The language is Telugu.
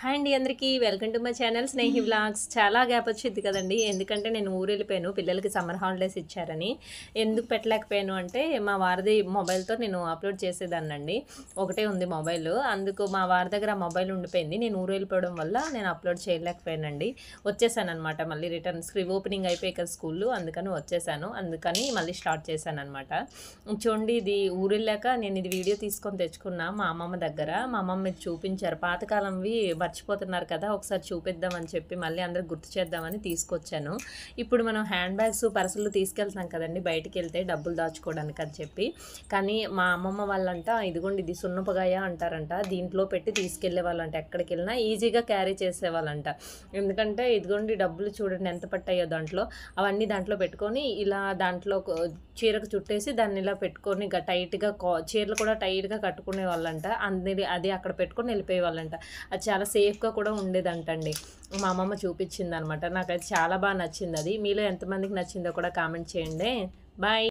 హాయ్ అండి అందరికీ welcome to my channel Snehi vlogs. చాలా గ్యాప్ వచ్చింది కదండి, ఎందుకంటే నేను ఊరు వెళ్ళిపోయాను. పిల్లలకి సమ్మర్ హాలిడేస్ ఇచ్చారని. ఎందుకు పెట్టలేకపోయాను అంటే మా వారిది మొబైల్తో నేను అప్లోడ్ చేసేదాన్నండి. ఒకటే ఉంది మొబైల్, అందుకు మా వారి దగ్గర ఆ మొబైల్ ఉండిపోయింది. నేను ఊరు వెళ్ళిపోవడం వల్ల నేను అప్లోడ్ చేయలేకపోయానండి. వచ్చేసాను అనమాట, మళ్ళీ రిటర్న్ ఓపెనింగ్ అయిపోయి కదా స్కూల్లో, అందుకని వచ్చేసాను. అందుకని మళ్ళీ స్టార్ట్ చేశాను అనమాట. చూడండి, ఇది ఊరు వెళ్ళాక నేను ఇది వీడియో తీసుకొని తెచ్చుకున్నా మా అమ్మమ్మ దగ్గర. మా అమ్మమ్మ ఇది చూపించారు, పాతకాలంవి మర్చిపోతున్నారు కదా, ఒకసారి చూపిద్దామని చెప్పి మళ్ళీ అందరికి గుర్తు చేద్దామని తీసుకొచ్చాను. ఇప్పుడు మనం హ్యాండ్ బ్యాగ్స్ పర్సులు తీసుకెళ్తాం కదండి బయటికి వెళ్తే డబ్బులు దాచుకోవడానికి అని చెప్పి. కానీ మా అమ్మమ్మ వాళ్ళంట ఇదిగోండి ఇది సున్నపగాయ అంటారంట, దీంట్లో పెట్టి తీసుకెళ్లే వాళ్ళంట. ఎక్కడికి వెళ్ళినా ఈజీగా క్యారీ చేసేవాళ్ళంట. ఎందుకంటే ఇదిగోండి డబ్బులు చూడండి ఎంత పట్టాయో దాంట్లో. అవన్నీ దాంట్లో పెట్టుకొని ఇలా దాంట్లో చీరకు చుట్టేసి దాన్ని ఇలా పెట్టుకొని టైట్గా చీరలు కూడా టైట్గా కట్టుకునే వాళ్ళంట. అది అక్కడ పెట్టుకొని వెళ్ళిపోయే వాళ్ళంట. అది చాలా సేఫ్గా కూడా ఉండేదంటండి. మా అమ్మమ్మ చూపించింది అనమాట. నాకైతే చాలా బాగా నచ్చింది అది. మీలో ఎంతమందికి నచ్చిందో కూడా కామెంట్ చేయండి. బాయ్.